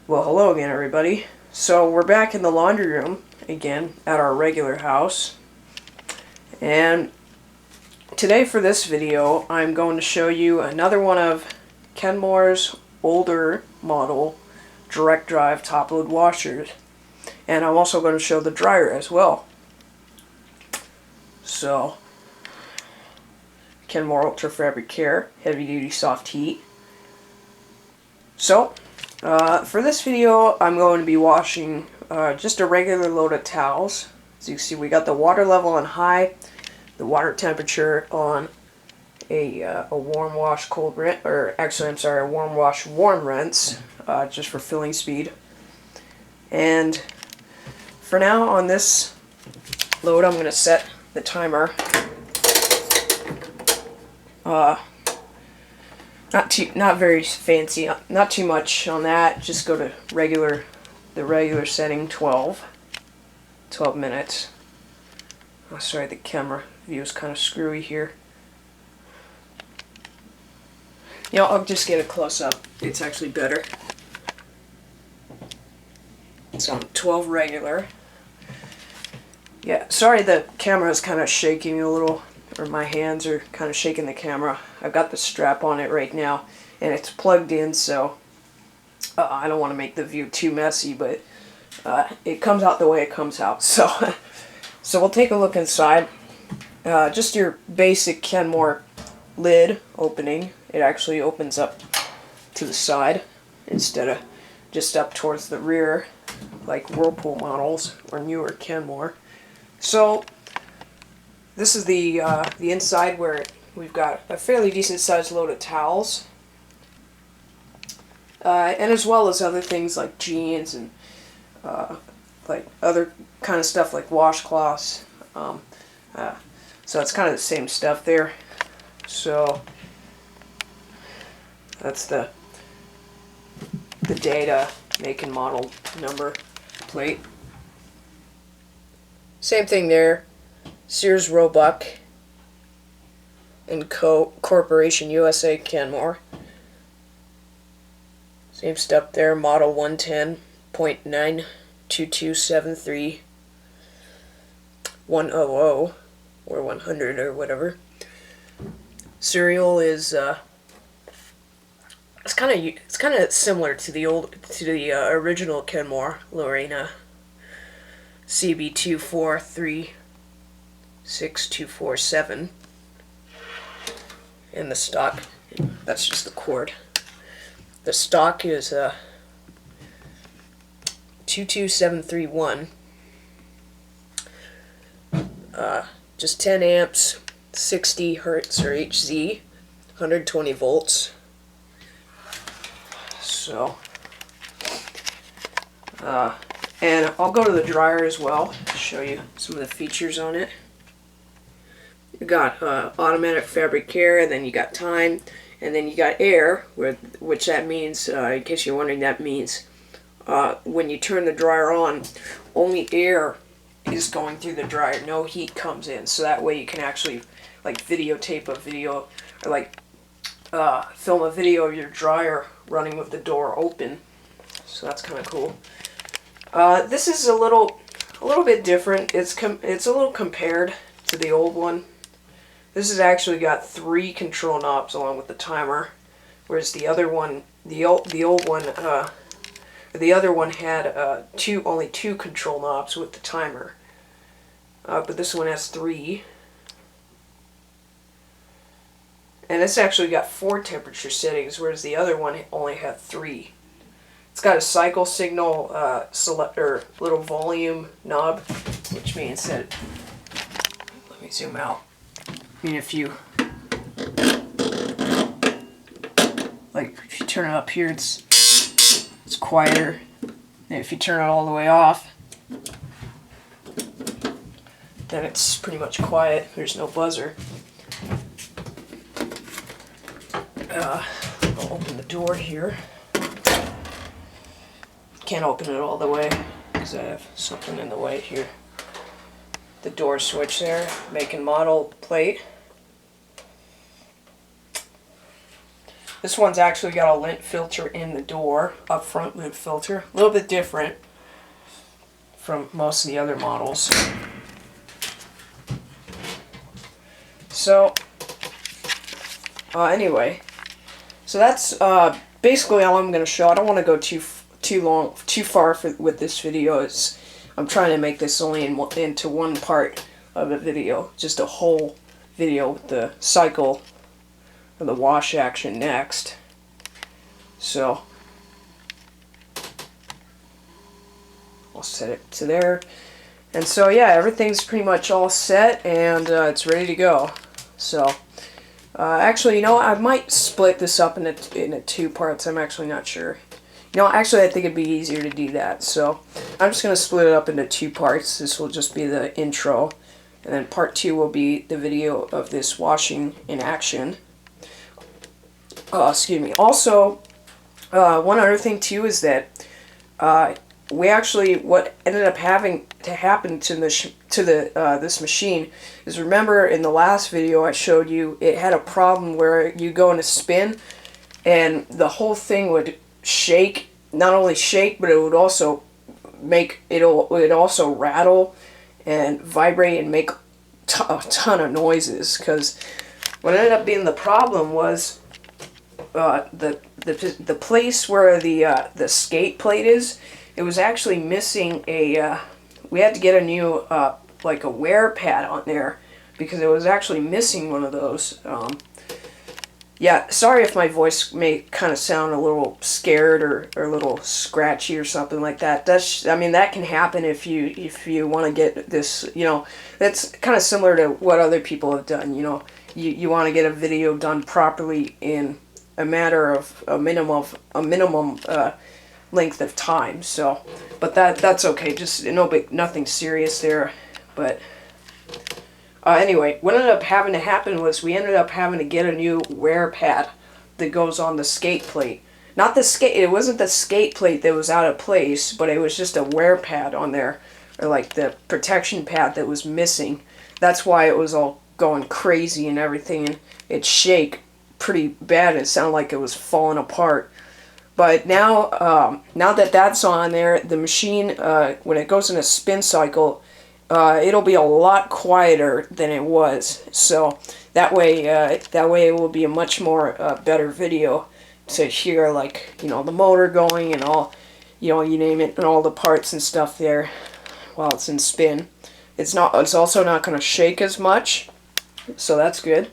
Well, hello again, everybody. So we're back in the laundry room again at our regular house, and today for this video I'm going to show you another one of Kenmore's older model direct drive top load washers, and I'm also going to show the dryer as well. So Kenmore Ultra Fabric Care heavy duty soft heat. So for this video, I'm going to be washing just a regular load of towels. As you can see, we got the water level on high, the water temperature on a warm wash cold rinse, or actually I'm sorry, a warm wash warm rinse, just for filling speed. And for now on this load, I'm going to set the timer. Not very fancy, not too much on that. Just go to the regular setting, 12 minutes. Oh, sorry, the camera view is kind of screwy here. I'll just get a close up. It's actually better. It's on 12 regular. Yeah, sorry the camera is kind of shaking a little, or my hands are kind of shaking the camera. I've got the strap on it right now, and it's plugged in, so I don't want to make the view too messy, but it comes out the way it comes out. So, so we'll take a look inside. Just your basic Kenmore lid opening. It actually opens up to the side instead of just up towards the rear, like Whirlpool models or newer Kenmore. So this is the inside, where we've got a fairly decent sized load of towels, and as well as other things like jeans and like other kind of stuff like washcloths. So it's kind of the same stuff there. So that's the data, make and model number plate. Same thing there. Sears Roebuck and Co. Corporation USA Kenmore. Same stuff there. Model 110.92273 100 or 100 or whatever. Serial is it's kind of similar to the original Kenmore Loreena CB2436247, and the stock, that's just the cord. The stock is 22731, just 10 amps, 60 hertz or HZ, 120 volts. So and I'll go to the dryer as well to show you some of the features on it. You got automatic fabric care, and then you got time, and then you got air, which that means, in case you're wondering, that means when you turn the dryer on, only air is going through the dryer, no heat comes in. So that way you can actually like videotape a video, or like film a video of your dryer running with the door open. So that's kind of cool. This is a little bit different. It's a little compared to the old one. This has actually got 3 control knobs along with the timer, whereas the other one, the other one had only 2 control knobs with the timer. But this one has 3. And it's actually got 4 temperature settings, whereas the other one only had 3. It's got a cycle signal selector, little volume knob, which means that, let me zoom out. I mean, if you turn it up here, it's quieter. And if you turn it all the way off, then it's pretty much quiet. There's no buzzer. I'll open the door here. Can't open it all the way because I have something in the way here. The door switch there, make and model plate. This one's actually got a lint filter in the door, up front lint filter. A little bit different from most of the other models. So, anyway, so that's basically all I'm going to show. I don't want to go too far with this video. I'm trying to make this only into one part of a video, just a whole video with the cycle of the wash action next. So I'll set it to there, and so yeah, everything's pretty much all set, and it's ready to go. So actually, you know, I might split this up into two parts. I'm actually not sure. You know, actually, I think it'd be easier to do that. So I'm just going to split it up into two parts. This will just be the intro, and then part 2 will be the video of this washing in action. Excuse me. Also, one other thing too is that what ended up having to happen to this machine is, remember in the last video I showed you, it had a problem where you go in a spin and the whole thing would shake. Not only shake, but it would also rattle and vibrate and make a ton of noises. Because what ended up being the problem was the place where the skate plate is, it was actually missing a. We had to get a new like a wear pad on there because it was actually missing one of those. Yeah, sorry if my voice may kind of sound a little scared or a little scratchy or something like that. I mean, that can happen if you want to get this, you know, that's kind of similar to what other people have done, you know. You want to get a video done properly in a matter of a minimum length of time. So, but that's okay. Just nothing serious there, but anyway, what ended up having to happen was we ended up having to get a new wear pad that goes on the skate plate. Not the skate, it wasn't the skate plate that was out of place, but it was just a wear pad on there, or like the protection pad that was missing. That's why it was all going crazy and everything, and it shake pretty bad. It sounded like it was falling apart. But now, now that that's on there, the machine, when it goes in a spin cycle, it'll be a lot quieter than it was. So that way it will be a much more better video to hear, like, you know, the motor going and all, you know, you name it, and all the parts and stuff there while it's in spin. It's also not going to shake as much, so that's good.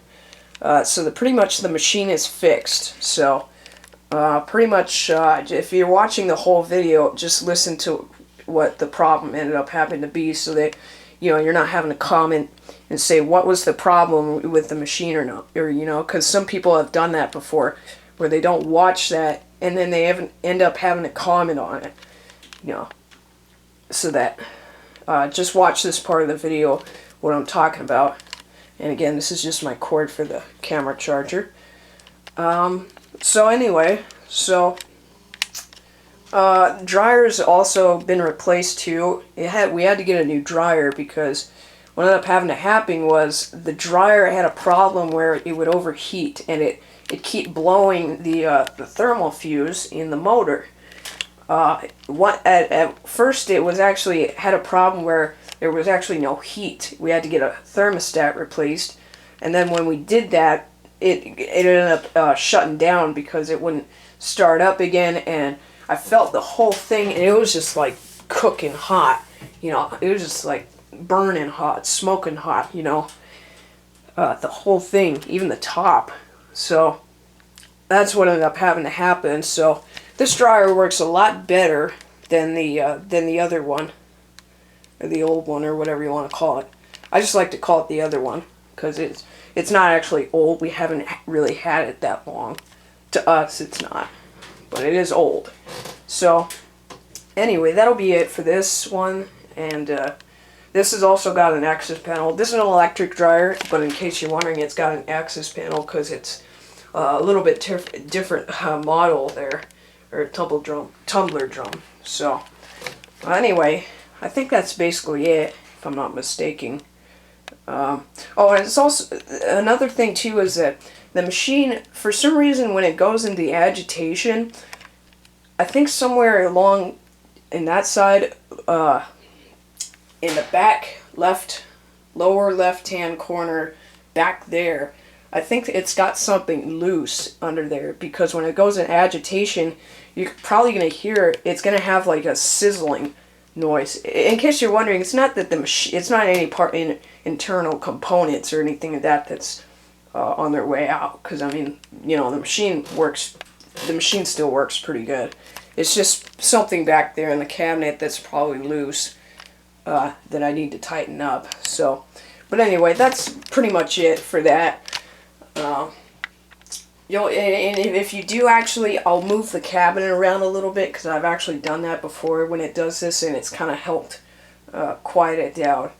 So pretty much the machine is fixed. So pretty much if you're watching the whole video, just listen to what the problem ended up having to be, so that, you know, you're not having to comment and say what was the problem with the machine or not, or, you know, because some people have done that before where they don't watch that and then they end up having to comment on it, you know. So that just watch this part of the video, what I'm talking about. And again, this is just my cord for the camera charger. So anyway, dryer's also been replaced too. We had to get a new dryer because what ended up having to happen was the dryer had a problem where it would overheat, and it keep blowing the thermal fuse in the motor. At first it was actually had a problem where there was actually no heat. We had to get a thermostat replaced, and then when we did that, it ended up shutting down because it wouldn't start up again, and I felt the whole thing, and it was just like cooking hot, you know. It was just like burning hot, smoking hot, you know. The whole thing, even the top. So that's what ended up having to happen. So this dryer works a lot better than the other one, or the old one, or whatever you want to call it. I just like to call it the other one because it's not actually old. We haven't really had it that long. To us, it's not, but it is old. So anyway, that'll be it for this one. And this has also got an access panel. This is an electric dryer, but in case you're wondering, it's got an access panel because it's a little bit different model there, or tumbler drum. So anyway, I think that's basically it, if I'm not mistaken. Oh, and it's also another thing too is that the machine, for some reason, when it goes into agitation, I think somewhere along in that side, in the back lower left-hand corner, back there, I think it's got something loose under there, because when it goes in agitation, you're probably going to hear it's going to have like a sizzling noise. In case you're wondering, it's not that the machine, it's not any part in internal components or anything like that that's on their way out, because I mean, you know, the machine still works pretty good. It's just something back there in the cabinet that's probably loose that I need to tighten up. So, but anyway, that's pretty much it for that. You know, and if you do actually, I'll move the cabinet around a little bit, because I've actually done that before when it does this, and it's kind of helped quiet it down.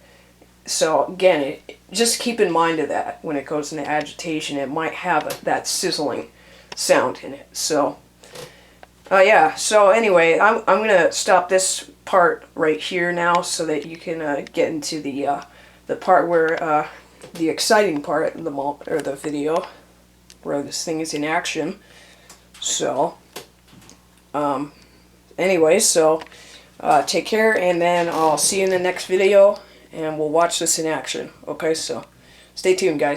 So again, just keep in mind of that when it goes into agitation. It might have that sizzling sound in it. So yeah. So anyway, I'm gonna stop this part right here now, so that you can get into the part where the exciting part of the video, where this thing is in action. So anyway, so take care, and then I'll see you in the next video, and we'll watch this in action. Okay, so stay tuned, guys.